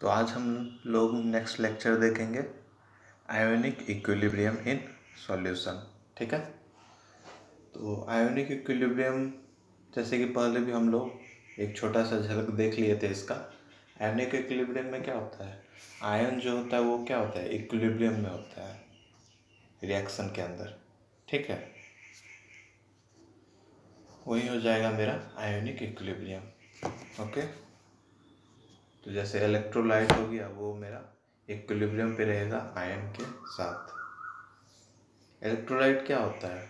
तो आज हम लोग नेक्स्ट लेक्चर देखेंगे आयोनिक इक्विलिब्रियम इन सॉल्यूशन। ठीक है, तो आयोनिक इक्विलिब्रियम जैसे कि पहले भी हम लोग एक छोटा सा झलक देख लिए थे इसका। आयोनिक इक्विलिब्रियम में क्या होता है, आयन जो होता है वो क्या होता है, इक्विलिब्रियम में होता है रिएक्शन के अंदर। ठीक है, वही हो जाएगा मेरा आयोनिक इक्विलिब्रियम। ओके, तो जैसे इलेक्ट्रोलाइट हो गया वो मेरा इक्विलिब्रियम पे रहेगा आयन के साथ। इलेक्ट्रोलाइट क्या होता है,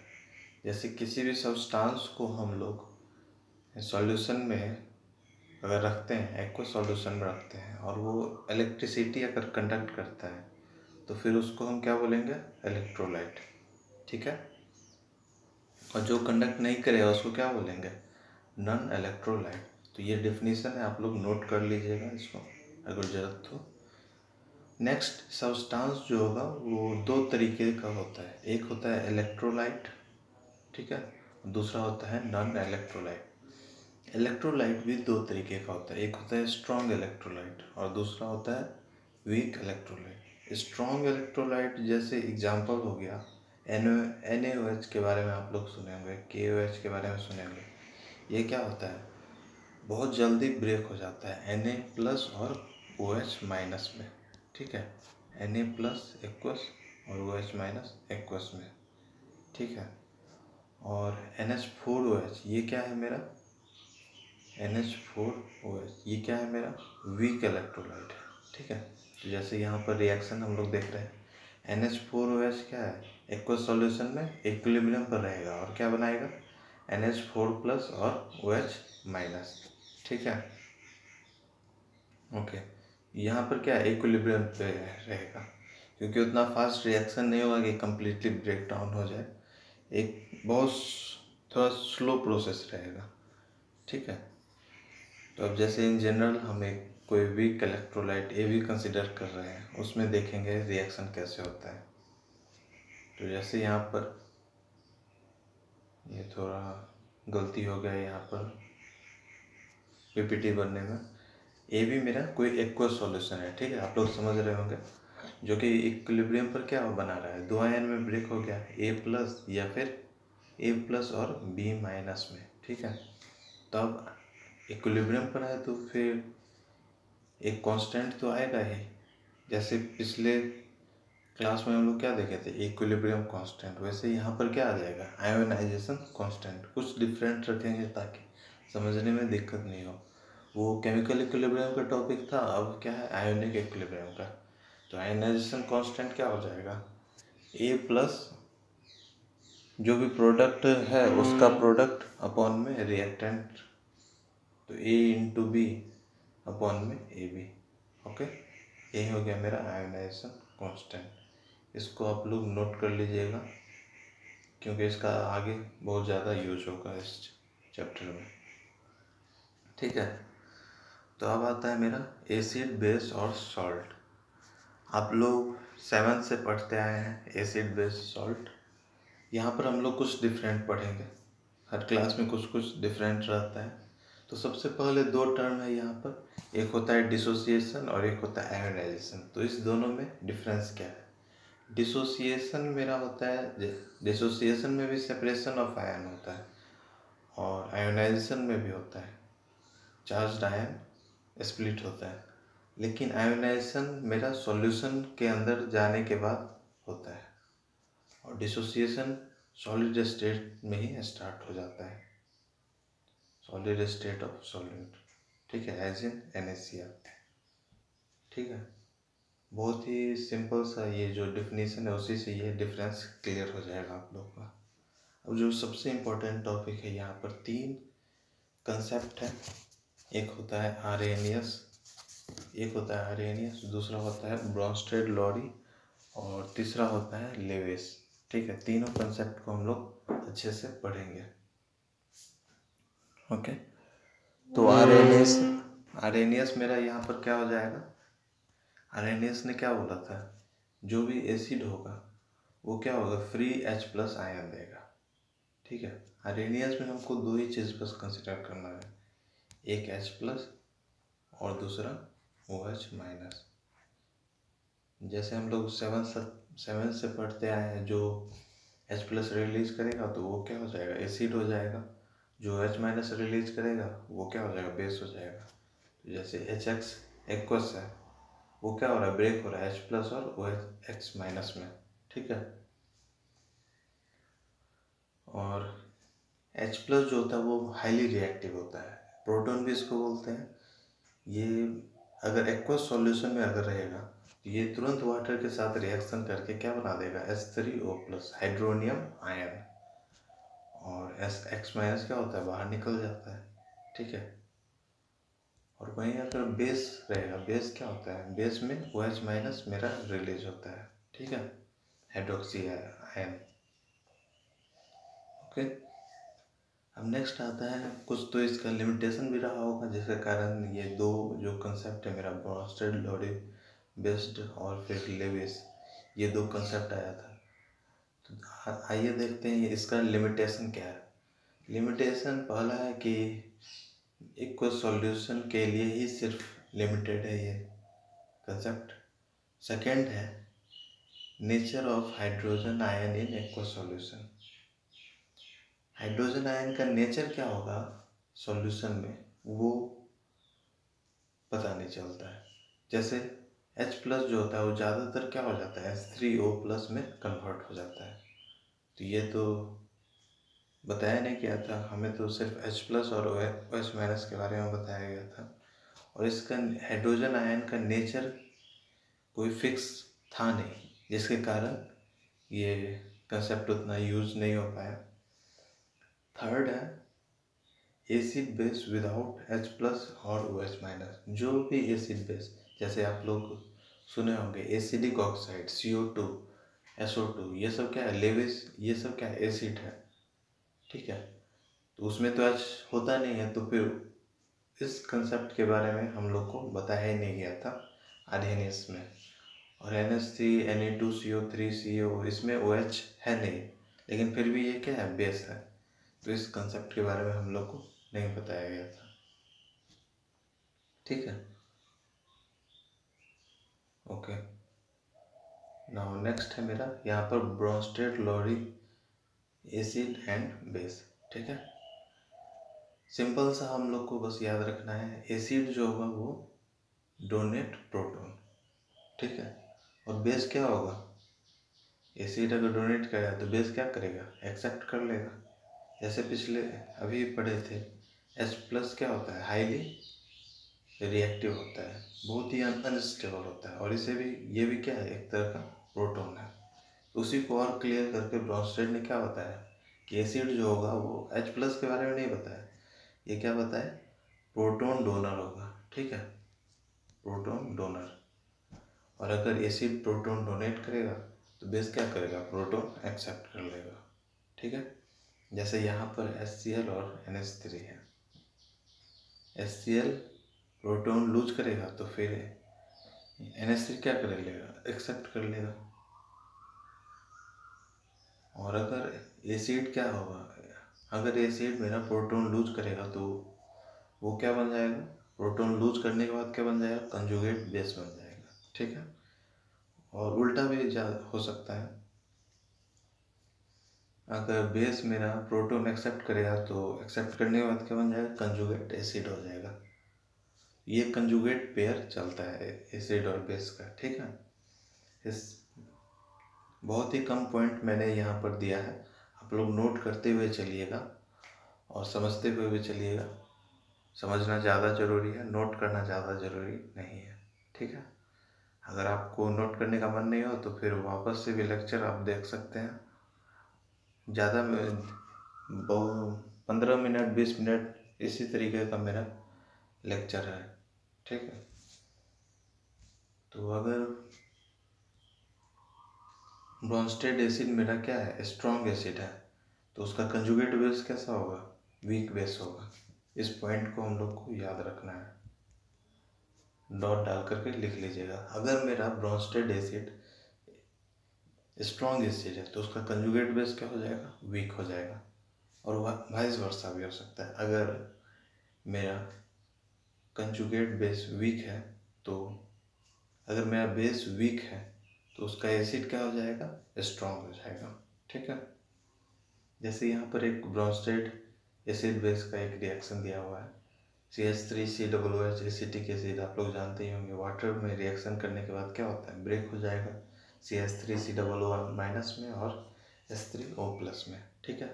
जैसे किसी भी सब्सटेंस को हम लोग सॉल्यूशन में अगर रखते हैं, एक्वस सॉल्यूशन में रखते हैं और वो इलेक्ट्रिसिटी अगर कंडक्ट करता है तो फिर उसको हम क्या बोलेंगे, इलेक्ट्रोलाइट। ठीक है, और जो कंडक्ट नहीं करेगा उसको क्या बोलेंगे, नॉन इलेक्ट्रोलाइट। तो ये डेफिनेशन है, आप लोग नोट कर लीजिएगा इसको अगर जरूरत हो। नेक्स्ट, सब्सटेंस जो होगा वो दो तरीके का होता है, एक होता है इलेक्ट्रोलाइट, ठीक है, दूसरा होता है नॉन इलेक्ट्रोलाइट। इलेक्ट्रोलाइट भी दो तरीके का होता है, एक होता है स्ट्रॉन्ग इलेक्ट्रोलाइट और दूसरा होता है वीक इलेक्ट्रोलाइट। स्ट्रॉन्ग इलेक्ट्रोलाइट जैसे एग्जांपल हो गया NaOH के बारे में आप लोग सुने होंगे, KOH के बारे में सुने होंगे। ये क्या होता है, बहुत जल्दी ब्रेक हो जाता है Na प्लस और OH माइनस में। ठीक है, Na प्लस एक्वस और OH माइनस एक्वस में। ठीक है, और NH4OH ये क्या है मेरा, NH4OH ये क्या है मेरा, वीक इलेक्ट्रोलाइट है। ठीक है, तो जैसे यहाँ पर रिएक्शन हम लोग देख रहे हैं, NH4OH क्या है, एक्वस सॉल्यूशन में इक्विलिब्रियम पर रहेगा और क्या बनाएगा, NH4 प्लस और OH माइनस। ठीक है, ओके, यहाँ पर क्या है, इक्विलिब्रियम पे रहेगा क्योंकि उतना फास्ट रिएक्शन नहीं होगा कि कम्प्लीटली ब्रेक डाउन हो जाए, एक बहुत थोड़ा स्लो प्रोसेस रहेगा। ठीक है, तो अब जैसे इन जनरल हम एक कोई वीक इलेक्ट्रोलाइट ए भी कंसिडर कर रहे हैं, उसमें देखेंगे रिएक्शन कैसे होता है। तो जैसे यहाँ पर ये थोड़ा गलती हो गया यहाँ पर पीपीटी बनने में, ए भी मेरा कोई एक्वस सॉल्यूशन है। ठीक है, आप लोग समझ रहे होंगे, जो कि इक्विलिब्रियम पर क्या बना रहा है, दो आयन में ब्रेक हो गया, ए प्लस या फिर ए प्लस और बी माइनस में। ठीक है, तो अब इक्विलिब्रियम पर है तो फिर एक कांस्टेंट तो आएगा ही। जैसे पिछले क्लास में हम लोग क्या देखे थे, इक्विलिब्रियम कांस्टेंट, वैसे यहाँ पर क्या आ जाएगा, आयोनाइजेशन कांस्टेंट। कुछ डिफरेंट रखेंगे ताकि समझने में दिक्कत नहीं हो। वो केमिकल इक्विलिब्रियम का टॉपिक था, अब क्या है, आयोनिक इक्विलिब्रियम का। तो आयोनाइजेशन कांस्टेंट क्या हो जाएगा, ए प्लस जो भी प्रोडक्ट है उसका प्रोडक्ट अपॉन में रिएक्टेंट, तो ए इंटू बी अपॉन में ए बी। ओके, यही हो गया मेरा आयोनाइजेशन कांस्टेंट। इसको आप लोग नोट कर लीजिएगा क्योंकि इसका आगे बहुत ज़्यादा यूज होगा इस चैप्टर में। ठीक है, तो अब आता है मेरा एसिड, बेस और सॉल्ट। आप लोग 7th से पढ़ते आए हैं एसिड, बेस, सॉल्ट। यहाँ पर हम लोग कुछ डिफरेंट पढ़ेंगे, हर क्लास में कुछ कुछ डिफरेंट रहता है। तो सबसे पहले दो टर्म है यहाँ पर, एक होता है डिसोसिएशन और एक होता है आयोनाइजेशन। तो इस दोनों में डिफरेंस क्या है, डिसोसिएशन मेरा होता है, डिसोसिएशन में भी सेपरेशन ऑफ आयन होता है और आयोनाइजेशन में भी होता है, चार्ज्ड आयन स्प्लिट होता है। लेकिन आयोनाइजेशन मेरा सॉल्यूशन के अंदर जाने के बाद होता है और डिसोसिएशन सॉलिड स्टेट में ही स्टार्ट हो जाता है, सॉलिड स्टेट ऑफ सॉल्यूट। ठीक है, एज इन NaCl। ठीक है, बहुत ही सिंपल सा ये जो डेफिनेशन है उसी से ये डिफरेंस क्लियर हो जाएगा आप लोग का। अब जो सबसे इम्पोर्टेंट टॉपिक है, यहाँ पर 3 कंसेप्ट है, एक होता है आर्हेनियस, दूसरा होता है ब्रोंस्टेड लॉरी और तीसरा होता है लेविस। ठीक है, तीनों कंसेप्ट को हम लोग अच्छे से पढ़ेंगे। ओके, तो आर्हेनियस मेरा यहाँ पर क्या हो जाएगा, आर्हेनियस ने क्या बोला था, जो भी एसिड होगा वो क्या होगा, फ्री H+ आयन देगा। ठीक है, आर्हेनियस में हमको दो ही चीज़ बस कंसिडर करना है, एक H+ और दूसरा OH माइनस। जैसे हम लोग सेवन से पढ़ते आए हैं, जो H प्लस रिलीज करेगा तो वो क्या हो जाएगा, एसिड हो जाएगा। जो H माइनस रिलीज करेगा वो क्या हो जाएगा, बेस हो जाएगा। तो जैसे HX एक्वस है, वो क्या हो रहा है, ब्रेक हो रहा है H प्लस और OH माइनस में, ठीक है। और H प्लस जो होता है वो हाईली रिएक्टिव होता है, प्रोटॉन भी इसको बोलते हैं। ये अगर एक्वस सॉल्यूशन में अगर रहेगा तो ये तुरंत वाटर के साथ रिएक्शन करके क्या बना देगा, H3O प्लस हाइड्रोनियम आयन, और X माइनस क्या होता है, बाहर निकल जाता है, ठीक है। और वहीं अगर बेस रहेगा, बेस क्या होता है, बेस में OH माइनस मेरा रिलीज होता है, ठीक है, हाइड्रोक्सी आयन, ओके। अब नेक्स्ट आता है कुछ तो इसका लिमिटेशन भी रहा होगा, जिसके कारण ये दो जो कंसेप्ट है मेरा, ब्रोंस्टेड लोरी बेस्ड और फिर लेविस, ये दो कंसेप्ट आया था। तो आइए देखते हैं ये इसका लिमिटेशन क्या है। लिमिटेशन पहला है कि इक्वस सॉल्यूशन के लिए ही सिर्फ लिमिटेड है ये कंसेप्ट। सेकेंड है nature of hydrogen ion in aqueous solution. Hydrogen ion का नेचर क्या होगा सॉल्यूशन में, वो पता नहीं चलता है। जैसे H प्लस जो होता है वो ज़्यादातर क्या हो जाता है, H3O प्लस में कन्वर्ट हो जाता है। तो ये तो बताया नहीं गया था हमें, तो सिर्फ H प्लस और OH माइनस के बारे में बताया गया था। और इसका हाइड्रोजन आयन का नेचर कोई फिक्स था नहीं, जिसके कारण ये कंसेप्ट उतना यूज नहीं हो पाया। थर्ड है acid base without H plus और OH माइनस। जो भी एसिड बेस, जैसे आप लोग सुने होंगे एसिडिक ऑक्साइड CO2 SO2, ये सब क्या है, लेविस, ये सब क्या है, एसिड है, ठीक है। तो उसमें तो H होता नहीं है, तो फिर इस कंसेप्ट के बारे में हम लोग को बताया ही नहीं गया था आर्हेनियस में। और NH3 Na2CO3 CO, इसमें OH है नहीं, लेकिन फिर भी ये क्या है, बेस है। तो इस कंसेप्ट के बारे में हम लोग को नहीं बताया गया था, ठीक है, ओके। नाउ नेक्स्ट है मेरा यहाँ पर Bronsted Lowry acid and base, ठीक है। सिंपल सा हम लोग को बस याद रखना है, एसिड जो होगा वो डोनेट प्रोटॉन, ठीक है। और बेस क्या होगा, एसिड अगर डोनेट करेगा तो बेस क्या करेगा, एक्सेप्ट कर लेगा। जैसे पिछले अभी पढ़े थे, H प्लस क्या होता है, हाईली रिएक्टिव होता है, बहुत ही अनस्टेबल होता है, और इसे भी, ये भी क्या है, एक तरह का प्रोटॉन है। उसी को और क्लियर करके ब्रोंस्टेड ने क्या बताया कि एसिड जो होगा वो H प्लस के बारे में नहीं बताया, ये क्या बताया, प्रोटॉन डोनर होगा, ठीक है, प्रोटॉन डोनर। और अगर एसिड प्रोटॉन डोनेट करेगा तो बेस क्या करेगा, प्रोटॉन एक्सेप्ट कर लेगा, ठीक है। जैसे यहाँ पर HCl और NH3 है, HCl प्रोटॉन लूज करेगा तो फिर NH3 क्या कर लेगा, एक्सेप्ट कर लेगा। और अगर एसिड क्या होगा, अगर एसिड मेरा प्रोटॉन लूज करेगा तो वो क्या बन जाएगा, प्रोटॉन लूज करने के बाद क्या बन जाएगा, कंजुगेट बेस बन जाएगा, ठीक है। और उल्टा भी हो सकता है, अगर बेस मेरा प्रोटॉन एक्सेप्ट करेगा तो एक्सेप्ट करने के बाद क्या बन जाएगा, कंजुगेट एसिड हो जाएगा। ये कंजुगेट पेयर चलता है एसिड और बेस का, ठीक है। इस बहुत ही कम पॉइंट मैंने यहाँ पर दिया है, आप लोग नोट करते हुए चलिएगा और समझते हुए भी चलिएगा। समझना ज़्यादा ज़रूरी है, नोट करना ज़्यादा ज़रूरी नहीं है, ठीक है। अगर आपको नोट करने का मन नहीं हो तो फिर वापस से भी लेक्चर आप देख सकते हैं। ज़्यादा 15 मिनट 20 मिनट इसी तरीके का मेरा लेक्चर है, ठीक है। तो अगर ब्रोंस्टेड एसिड मेरा क्या है, स्ट्रॉन्ग एसिड है, तो उसका कंजुगेट बेस कैसा होगा, वीक बेस होगा। इस पॉइंट को हम लोग को याद रखना है, डॉट डाल करके लिख लीजिएगा। अगर मेरा ब्रोंस्टेड एसिड स्ट्रॉन्ग एसिड है तो उसका कंजुगेट बेस क्या हो जाएगा, वीक हो जाएगा। और वाइस वर्सा भी हो सकता है, अगर मेरा कंजुगेट बेस वीक है तो अगर मेरा बेस वीक है तो उसका एसिड क्या हो जाएगा, स्ट्रॉन्ग हो जाएगा। ठीक है, जैसे यहाँ पर एक ब्रोंस्टेड एसिड बेस का एक रिएक्शन दिया हुआ है, CH3COOH एसिटिक एसिड, आप लोग जानते ही होंगे। वाटर में रिएक्शन करने के बाद क्या होता है, ब्रेक हो जाएगा CH3COO माइनस में और H3O प्लस में। ठीक है,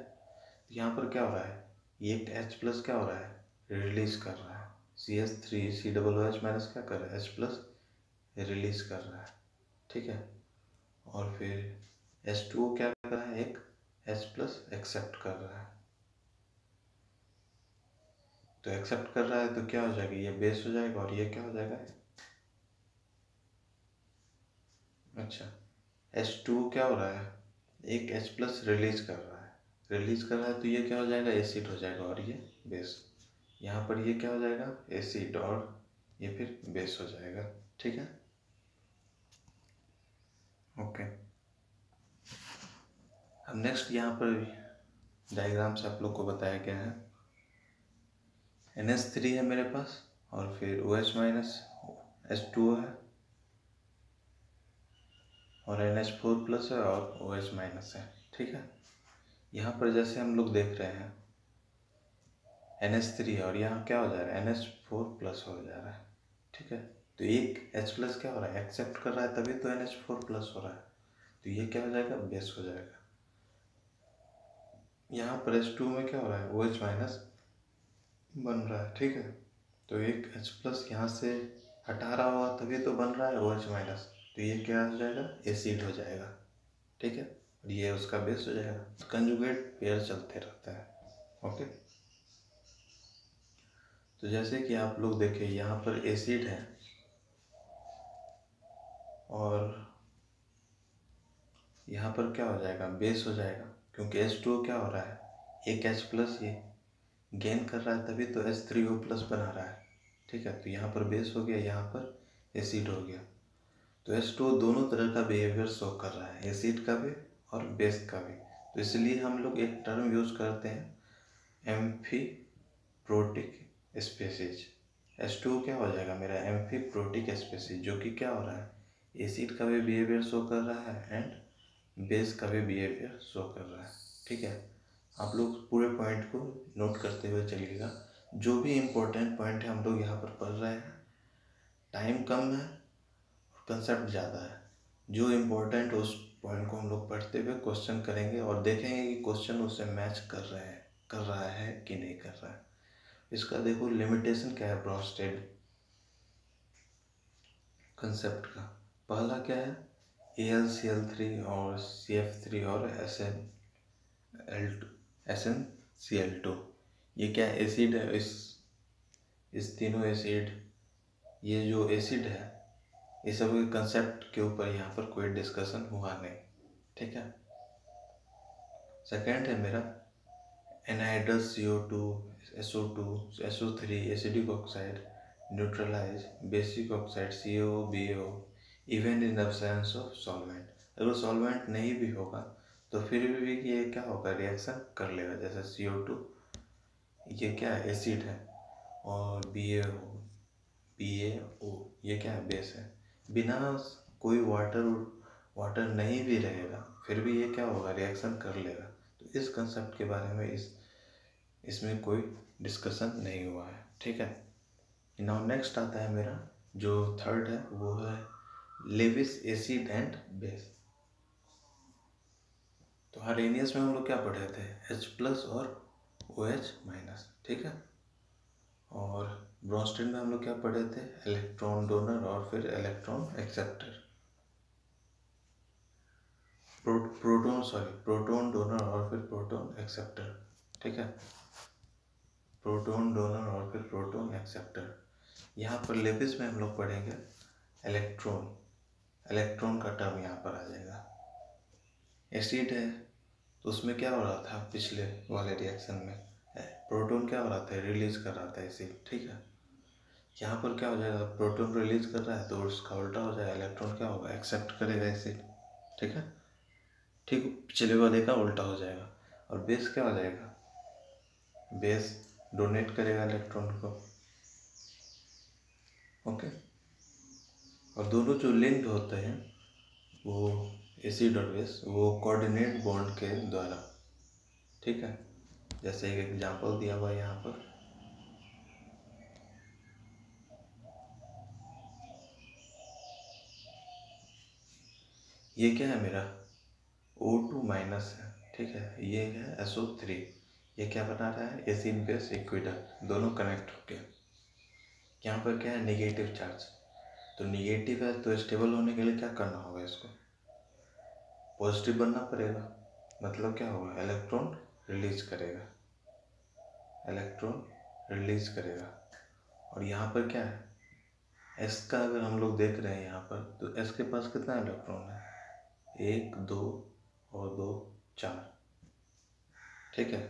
यहाँ पर क्या हो रहा है, ये एक H प्लस क्या हो रहा है, रिलीज कर रहा है। CH3COOH माइनस क्या कर रहा है, H प्लस रिलीज कर रहा है। ठीक है, और फिर H2O क्या कर रहा है, एक H प्लस एक्सेप्ट कर रहा है। तो एक्सेप्ट कर रहा है तो क्या हो जाएगा, ये बेस हो जाएगा और ये क्या हो जाएगा। अच्छा, H2O क्या हो रहा है, एक H प्लस रिलीज कर रहा है, रिलीज कर रहा है तो ये क्या हो जाएगा, एसिड हो जाएगा और ये बेस। यहाँ पर ये क्या हो जाएगा, एसिड और ये फिर बेस हो जाएगा। ठीक है, ओके। अब नेक्स्ट यहाँ पर डायग्राम से आप लोग को बताया गया है, NH3 है मेरे पास और फिर OH माइनस H2O है और NH4 प्लस है और OH माइनस है। ठीक है, यहाँ पर जैसे हम लोग देख रहे हैं NH3 है और यहाँ क्या हो जा रहा है, NH4 प्लस हो जा रहा है। ठीक है, तो एक H प्लस क्या हो रहा है, एक्सेप्ट कर रहा है, तभी तो NH4 प्लस हो रहा है, तो ये क्या हो जाएगा, बेस हो जाएगा। यहाँ पर H2 में क्या हो रहा है, OH माइनस बन रहा है। ठीक है, तो एक H प्लस यहाँ से हटा रहा होगा तभी तो बन रहा है OH माइनस, तो ये क्या हो जाएगा, एसिड हो जाएगा। ठीक है, और ये उसका बेस हो जाएगा। तो कंजुगेट पेयर चलते रहता है। ओके, तो जैसे कि आप लोग देखें यहाँ पर एसिड है और यहाँ पर क्या हो जाएगा, बेस हो जाएगा, क्योंकि H2O क्या हो रहा है, एक H प्लस ये गेन कर रहा है तभी तो H3O प्लस बना रहा है। ठीक है, तो यहाँ पर बेस हो गया, यहाँ पर एसिड हो गया। तो H2O दोनों तरह का बिहेवियर शो कर रहा है, एसिड का भी और बेस का भी। तो इसलिए हम लोग एक टर्म यूज करते हैं एम्फीप्रोटिक स्पीसीज। H2O क्या हो जाएगा मेरा, एम्फीप्रोटिक स्पीसीज, जो कि क्या हो रहा है, एसिड का भी बिहेवियर शो कर रहा है एंड बेस का भी बिहेवियर शो कर रहा है। ठीक है, आप लोग पूरे पॉइंट को नोट करते हुए चलिएगा। जो भी इम्पोर्टेंट पॉइंट है हम लोग यहाँ पर पढ़ रहे हैं, टाइम कम है कंसेप्ट ज़्यादा है। जो इम्पोर्टेंट उस पॉइंट को हम लोग पढ़ते हुए क्वेश्चन करेंगे और देखेंगे कि क्वेश्चन उससे मैच कर रहा है कि नहीं कर रहा है। इसका देखो लिमिटेशन क्या है ब्रोंस्टेड कंसेप्ट का। पहला क्या है, AlCl3 और CF3 और SnCl2। ये क्या एसिड है, इस तीनों एसिड, ये जो एसिड है ये सब कंसेप्ट के ऊपर यहाँ पर कोई डिस्कशन हुआ नहीं। ठीक है, सेकेंड है मेरा anhydrous CO2 SO2 SO3 acidic oxide neutralize basic oxide CaO even in absence of solvent. अगर सॉल्वेंट नहीं भी होगा तो फिर भी ये क्या होगा, रिएक्शन कर लेगा। जैसे CO2 ये क्या है, एसिड है और BaO ये क्या है, बेस है। बिना कोई वाटर नहीं भी रहेगा फिर भी ये क्या होगा, रिएक्शन कर लेगा। तो इस कंसेप्ट के बारे में इसमें कोई डिस्कशन नहीं हुआ है। ठीक है, नाउ नेक्स्ट आता है मेरा जो थर्ड है, वो है लेविस एसिड एंड बेस। तो आर्हेनियस में हम लोग क्या पढ़े थे, H प्लस और OH माइनस। ठीक है, और ब्रोंस्टेड में हम लोग क्या पढ़े थे, इलेक्ट्रॉन डोनर और फिर इलेक्ट्रॉन एक्सेप्टर। प्रोटॉन डोनर और फिर प्रोटॉन एक्सेप्टर। ठीक है, प्रोटॉन डोनर और फिर प्रोटॉन एक्सेप्टर। यहाँ पर लेविस में हम लोग पढ़ेंगे इलेक्ट्रॉन का टर्म यहाँ पर आ जाएगा। एसिड है तो उसमें क्या हो रहा था, पिछले वाले रिएक्शन में प्रोटॉन क्या हो रहा था, रिलीज कर रहा था एसिड। ठीक है, यहाँ पर क्या हो जाएगा, प्रोटॉन रिलीज कर रहा है तो उसका उल्टा हो जाएगा, इलेक्ट्रॉन क्या होगा, एक्सेप्ट करेगा एसिड। ठीक है, ठीक पिछले वाले का उल्टा हो जाएगा। और बेस क्या हो जाएगा, बेस डोनेट करेगा इलेक्ट्रॉन को। ओके, और दोनों जो लिंक्ड होते हैं वो एसिड और बेस वो कोऑर्डिनेट बॉन्ड के द्वारा, ठीक है। जैसे एक एग्जांपल दिया हुआ है यहाँ पर, ये क्या है मेरा O2 माइनस है, ठीक है। ये है SO3, ये क्या बना रहा है एसिड बेस इक्विटर, दोनों कनेक्ट हो गया। यहाँ पर क्या है निगेटिव चार्ज, तो निगेटिव है तो स्टेबल होने के लिए क्या करना होगा, इसको पॉजिटिव बनना पड़ेगा। मतलब क्या होगा इलेक्ट्रॉन रिलीज करेगा, इलेक्ट्रॉन रिलीज करेगा। और यहाँ पर क्या है S का अगर हम लोग देख रहे हैं यहाँ पर, तो S के पास कितना इलेक्ट्रॉन है, 1 2 और 2 4, ठीक है।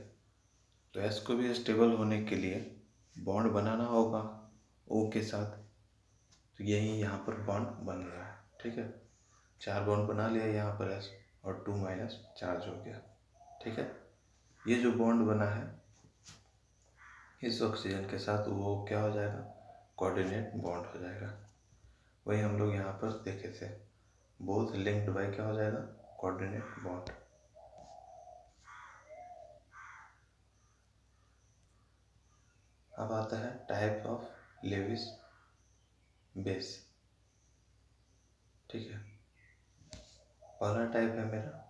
तो S को भी स्टेबल होने के लिए बॉन्ड बनाना होगा O के साथ, तो यही यहाँ पर बॉन्ड बन रहा है, ठीक है। 4 बॉन्ड बना लिया यहाँ पर S, और 2 माइनस चार्ज हो गया, ठीक है। ये जो बॉन्ड बना है इस ऑक्सीजन के साथ वो क्या हो जाएगा कोऑर्डिनेट बॉन्ड हो जाएगा। वही हम लोग यहाँ पर देखे थे, बोथ लिंक्ड बाय क्या हो जाएगा कोऑर्डिनेट बॉन्ड। अब आता है टाइप ऑफ लेविस बेस, ठीक है। पहला टाइप है मेरा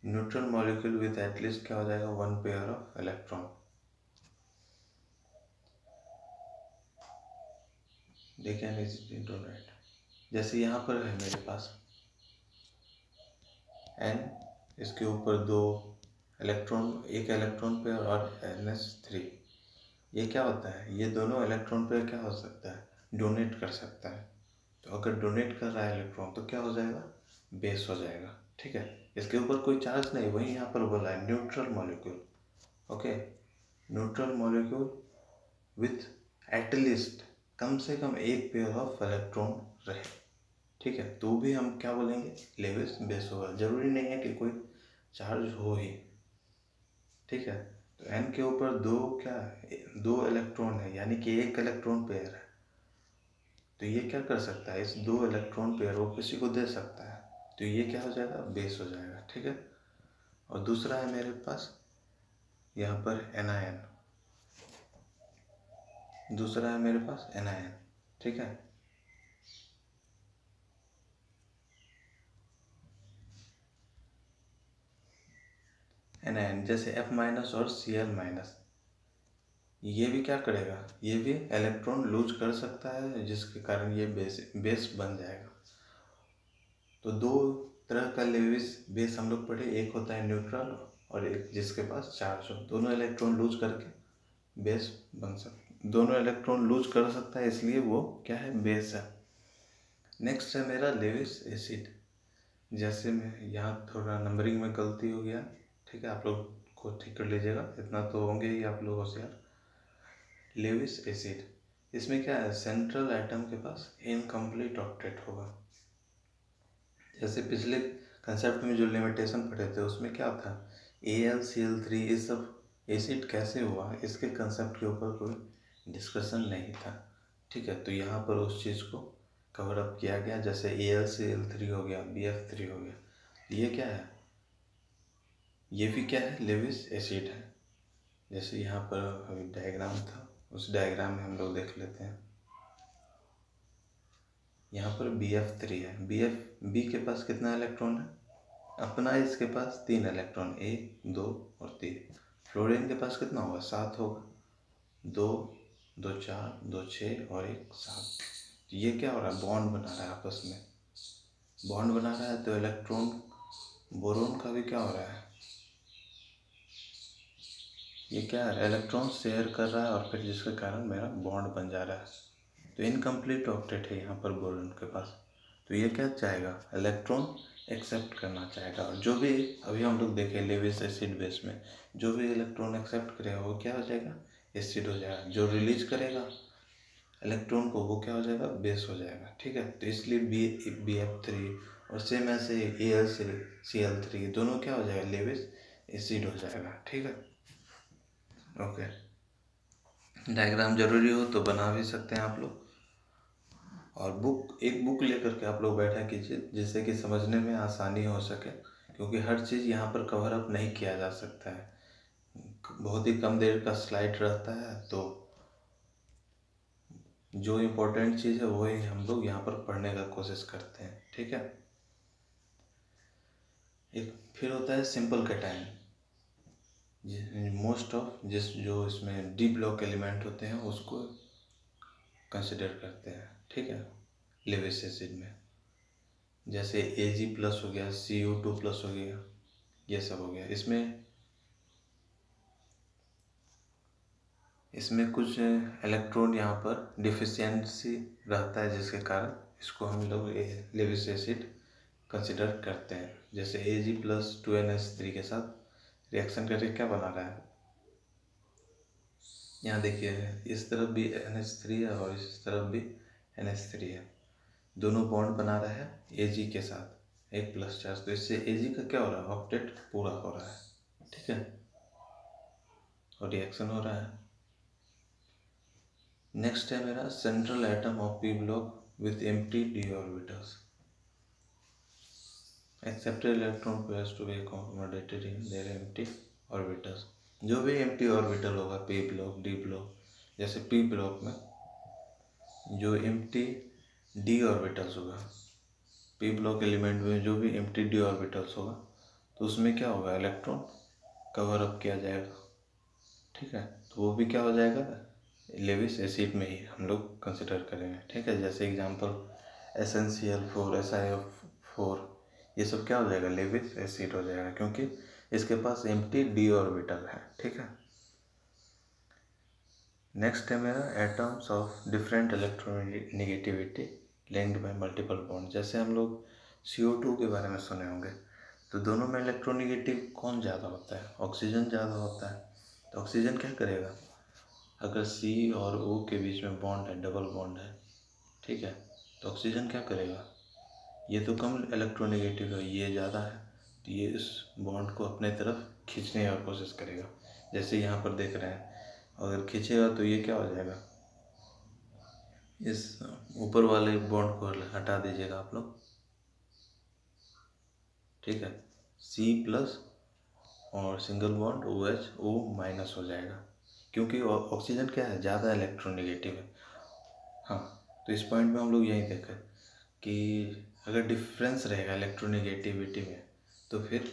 न्यूट्रल मॉलिक्यूल विथ एटलीस्ट क्या हो जाएगा 1 पेयर ऑफ इलेक्ट्रॉन। देखिए डोनेट, जैसे यहाँ पर है मेरे पास N, इसके ऊपर 2 इलेक्ट्रॉन, एक इलेक्ट्रॉन पेयर और NH3। ये क्या होता है, ये दोनों इलेक्ट्रॉन पेयर क्या हो सकता है डोनेट कर सकता है। तो अगर डोनेट कर रहा है इलेक्ट्रॉन तो क्या हो जाएगा बेस हो जाएगा, ठीक है। इसके ऊपर कोई चार्ज नहीं, वही यहाँ पर बोला है neutral molecule, okay. Neutral molecule with at least कम से कम एक पेयर ऑफ इलेक्ट्रॉन रहे, ठीक है। तो भी हम क्या बोलेंगे लेविस बेस होगा, जरूरी नहीं है कि कोई चार्ज हो ही, ठीक है। तो N के ऊपर 2 इलेक्ट्रॉन है, यानी कि एक इलेक्ट्रॉन पेयर है। तो ये क्या कर सकता है, इस 2 इलेक्ट्रॉन पेयर वो किसी को दे सकता है, तो ये क्या हो जाएगा बेस हो जाएगा, ठीक है। और दूसरा है मेरे पास यहाँ पर anion, दूसरा है मेरे पास anion, ठीक है। anion जैसे F माइनस और Cl माइनस, ये भी क्या करेगा, ये भी इलेक्ट्रॉन लूज कर सकता है, जिसके कारण ये बेस बन जाएगा। तो 2 तरह का लेविस बेस हम लोग पढ़े, एक होता है न्यूट्रल और एक जिसके पास चार्ज हो, दोनों इलेक्ट्रॉन लूज करके बेस बन सकता, दोनों इलेक्ट्रॉन लूज कर सकता है, इसलिए वो क्या है बेस है। नेक्स्ट है मेरा लेविस एसिड, जैसे मैं यहाँ थोड़ा नंबरिंग में गलती हो गया, ठीक है, आप लोग को ठीक कर लीजिएगा, इतना तो होंगे ही आप लोग होशियार। लेविस एसिड, इसमें क्या है सेंट्रल एटम के पास इनकम्प्लीट ऑक्टेट होगा। जैसे पिछले कंसेप्ट में जो लिमिटेशन पढ़े थे उसमें क्या था AlCl3 ये सब एसिड कैसे हुआ, इसके कंसेप्ट के ऊपर कोई डिस्कशन नहीं था, ठीक है। तो यहाँ पर उस चीज़ को कवर अप किया गया, जैसे AlCl3 हो गया, BF3 हो गया, ये क्या है, ये भी क्या है लेविस एसिड है। जैसे यहाँ पर अभी डायग्राम था, उस डायग्राम में हम लोग देख लेते हैं। यहाँ पर BF3 है, बी के पास कितना इलेक्ट्रॉन है अपना, इसके पास 3 इलेक्ट्रॉन, 1 2 और 3। फ्लोरीन के पास कितना होगा 7 होगा, 2 2 4 2 6 और 1 7। तो ये क्या हो रहा है बॉन्ड बना रहा है आपस में, बॉन्ड बना रहा है। तो इलेक्ट्रॉन बोरोन का भी क्या हो रहा है, ये क्या है इलेक्ट्रॉन शेयर कर रहा है, और फिर जिसके कारण मेरा बॉन्ड बन जा रहा है। तो इनकम्प्लीट ऑक्टेट है यहाँ पर बोरोन के पास, तो ये क्या चाहेगा इलेक्ट्रॉन एक्सेप्ट करना चाहेगा। और जो भी अभी हम लोग देखें लेविस एसिड बेस में जो भी इलेक्ट्रॉन एक्सेप्ट करेगा वो क्या हो जाएगा एसिड हो जाएगा, जो रिलीज करेगा इलेक्ट्रॉन को वो क्या हो जाएगा बेस हो जाएगा, ठीक है। तो इसलिए BF3 और सेम ऐसे AlCl3 दोनों क्या हो जाएगा लेविस एसिड हो जाएगा, ठीक है, ओके। डायग्राम ज़रूरी हो तो बना भी सकते हैं आप लोग। और एक बुक लेकर के आप लोग बैठा कीजिए जिससे कि समझने में आसानी हो सके, क्योंकि हर चीज़ यहाँ पर कवर अप नहीं किया जा सकता है। बहुत ही कम देर का स्लाइड रहता है, तो जो इम्पोर्टेंट चीज़ है वही हम लोग यहाँ पर पढ़ने का कोशिश करते हैं। ठीक है। एक फिर होता है सिंपल कैटायन। मोस्ट ऑफ जो इसमें डी ब्लॉक एलिमेंट होते हैं उसको कंसिडर करते हैं। ठीक है। लेविस एसिड में जैसे Ag+ हो गया, CO2+ हो गया, ये सब हो गया। इसमें कुछ इलेक्ट्रॉन यहाँ पर डिफिशियंसी रहता है, जिसके कारण इसको हम लोग लेविस एसिड कंसिडर करते हैं। जैसे Ag+ 2NH3 के साथ रिएक्शन करके क्या बना रहा है, यहाँ देखिए इस तरफ भी NH3 है और इस तरफ भी NH3 है। दोनों बॉन्ड बना रहा है Ag के साथ, एक प्लस चार्ज। तो इससे Ag का क्या हो रहा है, ऑक्टेट पूरा हो रहा है। ठीक है। और रिएक्शन हो रहा है। नेक्स्ट है मेरा central atom of p block with empty d orbitals. Accepted electron pairs to be accommodated in their empty orbitals. जो भी एम्प्टी ऑर्बिटल होगा पी ब्लॉक, डी ब्लॉक, जैसे पी ब्लॉक में जो एम्प्टी डी ऑर्बिटल्स होगा, p block element में जो भी एम्प्टी डी ऑर्बिटल्स होगा, तो उसमें क्या होगा, इलेक्ट्रॉन कवर अप किया जाएगा। ठीक है। तो वो भी क्या हो जाएगा, लेविस एसिड में ही हम लोग कंसिडर करेंगे। ठीक है। जैसे एग्जांपल SnCl4, SiO4, ये सब क्या हो जाएगा, लेविस एसिड हो जाएगा, क्योंकि इसके पास एम्प्टी डी ऑर्बिटल है। ठीक है। नेक्स्ट है मेरा atoms of different electronegativity linked by multiple bond. जैसे हम लोग CO2 के बारे में सुने होंगे, तो दोनों में इलेक्ट्रोनेगेटिव कौन ज़्यादा होता है, ऑक्सीजन ज़्यादा होता है। तो ऑक्सीजन क्या करेगा, अगर C और O के बीच में बॉन्ड है, डबल बॉन्ड है, ठीक है, तो ऑक्सीजन क्या करेगा, ये तो कम इलेक्ट्रोनेगेटिव है, ये ज़्यादा है, तो ये इस बॉन्ड को अपने तरफ खींचने की कोशिश करेगा। जैसे यहाँ पर देख रहे हैं, अगर खींचेगा तो ये क्या हो जाएगा, इस ऊपर वाले बॉन्ड को हटा दीजिएगा आप लोग। ठीक है। C+ और सिंगल बॉन्ड OH O- हो जाएगा, क्योंकि ऑक्सीजन क्या है, ज़्यादा इलेक्ट्रोनेगेटिव है। हाँ, तो इस पॉइंट में हम लोग यही देखें कि अगर डिफरेंस रहेगा इलेक्ट्रोनेगेटिविटी में, तो फिर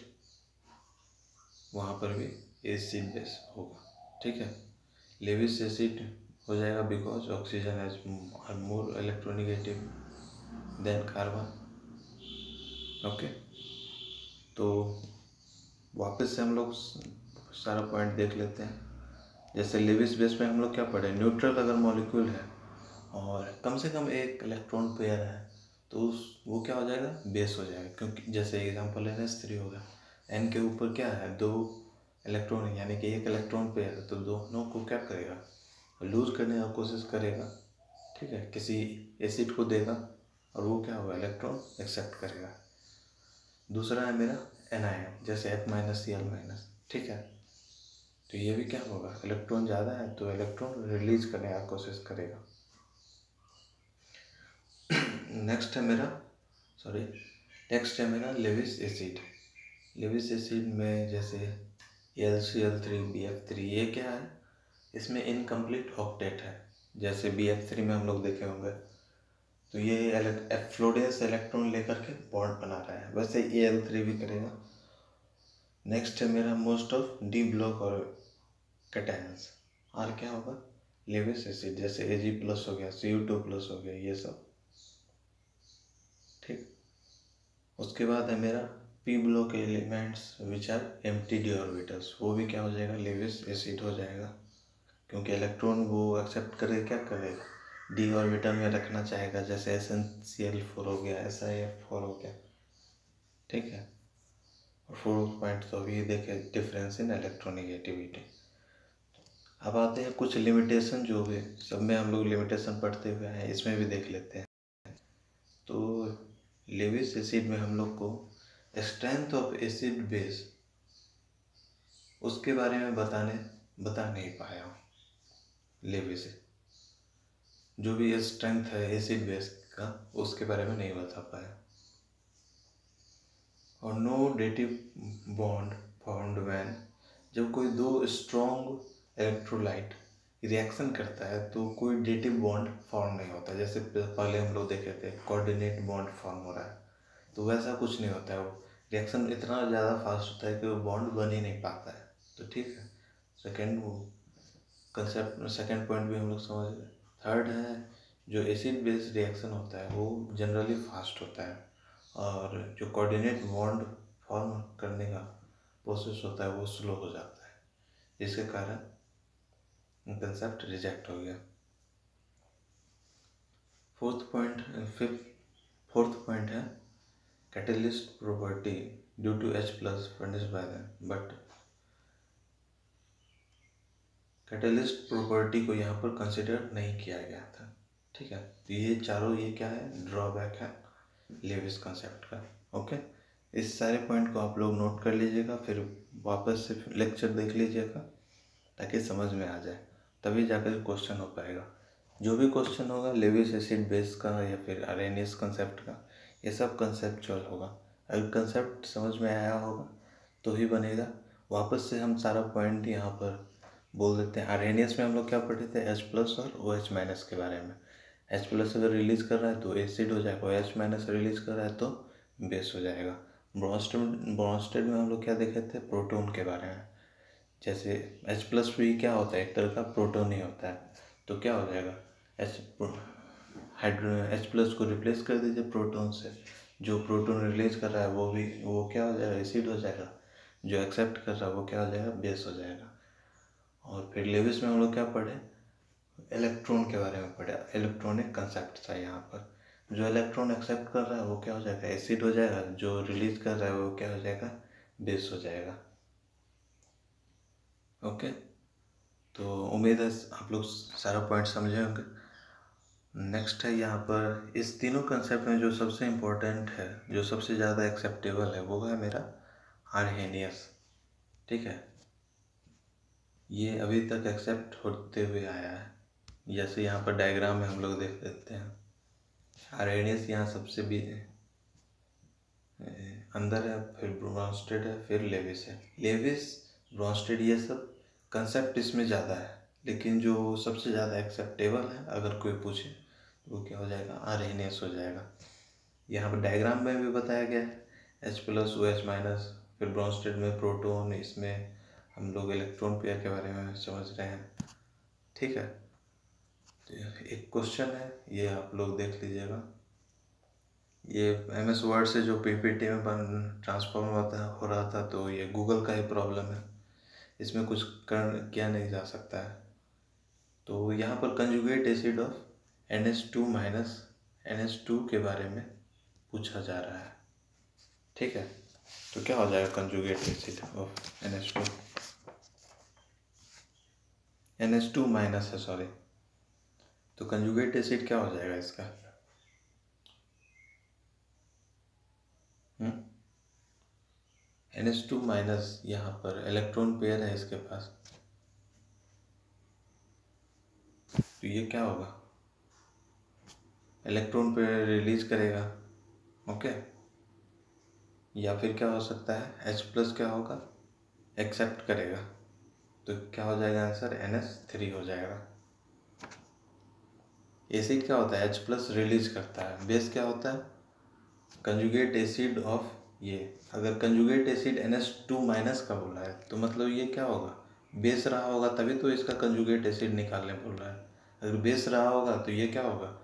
वहाँ पर भी एसिड बेस होगा। ठीक है। लेविस एसिड हो जाएगा because oxygen has more electronegative than carbon. Okay. तो वापस से हम लोग सारा पॉइंट देख लेते हैं। जैसे लेविस बेस में हम लोग क्या पढ़े, न्यूट्रल अगर मॉलिक्यूल है और कम से कम एक इलेक्ट्रॉन पेयर है, तो वो क्या हो जाएगा, बेस हो जाएगा। क्योंकि जैसे एग्जांपल NH3 होगा, N के ऊपर क्या है, 2 इलेक्ट्रॉन है, यानी कि एक इलेक्ट्रॉन पेयर है, तो दोनों को क्या करेगा, लूज करने की कोशिश करेगा। ठीक है। किसी एसिड को देगा और वो क्या होगा, इलेक्ट्रॉन एक्सेप्ट करेगा। दूसरा है मेरा एनायन, जैसे H-Cl-। ठीक है। तो ये भी क्या होगा, इलेक्ट्रॉन ज़्यादा है तो इलेक्ट्रॉन रिलीज करने की कोशिश करेगा। नेक्स्ट है मेरा लेविस एसिड। लेविस एसिड में जैसे LCl3BF3, ये क्या है, इसमें इनकम्प्लीट ऑक्टेट है। जैसे BF3 में हम लोग देखे होंगे, तो ये फ्लोरेंस इलेक्ट्रॉन लेकर के बॉन्ड बना रहा है, वैसे Al3 भी करेगा। नेक्स्ट है मेरा मोस्ट ऑफ डी ब्लॉक और कैटायंस, और क्या होगा, लेविस एसिड, जैसे Ag+ हो गया, CO2+ हो गया, ये सब। ठीक। उसके बाद है मेरा p block elements which are empty d orbitals, वो भी क्या हो जाएगा, लेविस एसिड हो जाएगा, क्योंकि इलेक्ट्रॉन वो एक्सेप्ट करके क्या करेगा, डी ऑर्बिटल में रखना चाहेगा। जैसे SnCl4 हो गया, SiF4 हो गया। ठीक है। और 4th पॉइंट तो अभी देखे, डिफरेंस इन इलेक्ट्रोनेगेटिविटी। अब आते हैं कुछ लिमिटेशन, जो भी सब में हम लोग लिमिटेशन पढ़ते हुए हैं, इसमें भी देख लेते हैं। तो लेविस एसिड में हम लोग को स्ट्रेंथ ऑफ एसिड बेस, उसके बारे में बता नहीं पाया हूँ। लेविस। जो भी स्ट्रेंथ है एसिड बेस का उसके बारे में नहीं बता पाया। और no dative bond formed when, जब कोई दो स्ट्रॉन्ग इलेक्ट्रोलाइट रिएक्शन करता है तो कोई डेटिव बॉन्ड फॉर्म नहीं होता। जैसे पहले हम लोग देखे थे कोऑर्डिनेट बॉन्ड फॉर्म हो रहा है, तो वैसा कुछ नहीं होता है। वो रिएक्शन इतना ज़्यादा फास्ट होता है कि वो बॉन्ड बन ही नहीं पाता है। तो ठीक है, सेकेंड वो कंसेप्ट, सेकेंड पॉइंट भी हम लोग समझ गए। थर्ड है, जो एसिड बेस रिएक्शन होता है वो जनरली फास्ट होता है, और जो कोऑर्डिनेट बॉन्ड फॉर्म करने का प्रोसेस होता है वो स्लो हो जाता है, जिसके कारण कंसेप्ट रिजेक्ट हो गया। फोर्थ पॉइंट है catalyst property due to H plus furnished by them, but catalyst property को यहाँ पर कंसिडर नहीं किया गया था। ठीक है, तो ये चारों, ये क्या है, ड्रॉबैक है लेविस कंसेप्ट का। ओके, इस सारे पॉइंट को आप लोग नोट कर लीजिएगा, फिर वापस से लेक्चर देख लीजिएगा ताकि समझ में आ जाए, तभी जाकर क्वेश्चन हो पाएगा। जो भी क्वेश्चन होगा लेविस एसिड बेस का या फिर अरेनियस कंसेप्ट का, ये सब कंसेप्चुअल होगा। अगर कंसेप्ट समझ में आया होगा तो ही बनेगा। वापस से हम सारा पॉइंट यहाँ पर बोल देते हैं। अरेनियस में हम लोग क्या पढ़े थे, H प्लस और OH माइनस के बारे में। H प्लस अगर रिलीज कर रहा है तो एसिड हो जाएगा, OH माइनस रिलीज कर रहा है तो बेस हो जाएगा। ब्रॉन्स्टेड में हम लोग क्या देखे थे, प्रोटोन के बारे में। जैसे H प्लस भी क्या होता है, एक तरह का प्रोटोन ही होता है, तो क्या हो जाएगा, H प्लस को रिप्लेस कर दीजिए प्रोटोन से, जो प्रोटोन रिलीज कर रहा है वो क्या हो जाएगा, एसिड हो जाएगा। जो एक्सेप्ट कर रहा है वो क्या हो जाएगा, बेस हो जाएगा। और फिर लेविस में हम लोग क्या पढ़े, इलेक्ट्रॉन के बारे में पढ़े। इलेक्ट्रॉनिक कंसेप्ट था यहाँ पर। जो इलेक्ट्रॉन एक्सेप्ट कर रहा है वो क्या हो जाएगा, एसिड हो जाएगा। जो रिलीज कर रहा है वो क्या हो जाएगा, बेस हो जाएगा। ओके, तो उम्मीद है आप लोग सारा पॉइंट समझे होंगे। नेक्स्ट है यहाँ पर, इस तीनों कंसेप्ट में जो सबसे इम्पोर्टेंट है, जो सबसे ज़्यादा एक्सेप्टेबल है, वो है मेरा आर्हेनियस। ठीक है, ये अभी तक एक्सेप्ट होते हुए आया है। जैसे यहाँ पर डायग्राम में हम लोग देख लेते हैं, आर्हेनियस यहाँ सबसे भी अंदर है, फिर ब्रॉन्स्टेड है, फिर लेविस है। लेविस, ब्रॉन्स्टेड, ये सब कंसेप्ट इसमें ज़्यादा है, लेकिन जो सबसे ज़्यादा एक्सेप्टेबल है अगर कोई पूछे तो वो क्या हो जाएगा, आर्हेनियस हो जाएगा। यहाँ पर डायग्राम में भी बताया गया है, H प्लस OH माइनस, फिर ब्रॉन्स्टेड में प्रोटोन, इसमें हम लोग इलेक्ट्रॉन पेयर के बारे में समझ रहे हैं। ठीक है, तो एक क्वेश्चन है, ये आप लोग देख लीजिएगा। ये MS वर्ड से जो PPT में ट्रांसफॉर्म हो रहा था, तो ये गूगल का ही प्रॉब्लम है, इसमें कुछ किया नहीं जा सकता है। तो यहाँ पर conjugate acid of NH2 minus NH2 के बारे में पूछा जा रहा है। ठीक है, तो क्या हो जाएगा, conjugate acid of NH2 minus है, सॉरी, तो कंजुगेट एसिड क्या हो जाएगा इसका, NH2 माइनस, यहाँ पर इलेक्ट्रॉन पेयर है इसके पास, तो ये क्या होगा, इलेक्ट्रॉन पेयर रिलीज करेगा। ओके, या फिर क्या हो सकता है, H प्लस क्या होगा, एक्सेप्ट करेगा, तो क्या हो जाएगा आंसर, NH3 हो जाएगा। एसिड क्या होता है, H प्लस रिलीज करता है। बेस क्या होता है, कंजुगेट एसिड ऑफ, ये अगर कंजुगेट एसिड NH2 माइनस का बोला है तो मतलब ये क्या होगा, बेस रहा होगा, तभी तो इसका कंजुगेट एसिड निकालने बोल रहा है। अगर बेस रहा होगा तो ये क्या होगा,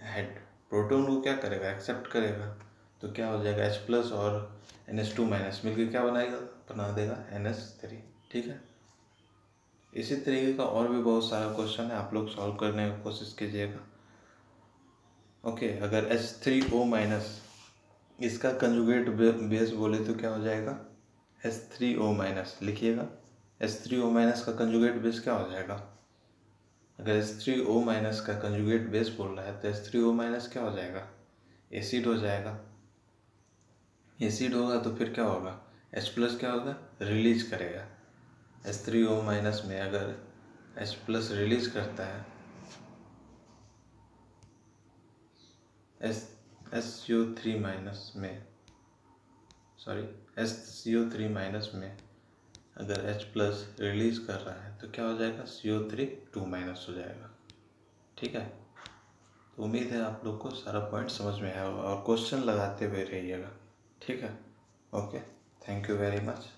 हेड प्रोटोन को क्या करेगा, एक्सेप्ट करेगा, तो क्या हो जाएगा, H प्लस और NH2 माइनस मिलकर क्या बना देगा, NH3। ठीक है, इसी तरीके का और भी बहुत सारा क्वेश्चन है, आप लोग सॉल्व करने की कोशिश कीजिएगा। ओके, अगर H3O माइनस इसका कंजुगेट बेस बोले तो क्या हो जाएगा, H3O माइनस, लिखिएगा, H3O माइनस का कंजुगेट बेस क्या हो जाएगा। अगर H3O माइनस का कंजुगेट बेस बोल रहा है तो H3O माइनस क्या हो जाएगा, एसिड हो जाएगा। एसिड होगा तो फिर क्या होगा, H प्लस क्या होगा, रिलीज करेगा। H3O माइनस में अगर H प्लस रिलीज करता है SCO3 माइनस में, SCO3 माइनस में अगर H प्लस रिलीज कर रहा है तो क्या हो जाएगा, CO3 2 माइनस हो जाएगा। ठीक है, तो उम्मीद है आप लोग को सारा पॉइंट समझ में आया होगा और क्वेश्चन लगाते हुए रहिएगा। ठीक है, okay, thank you very much.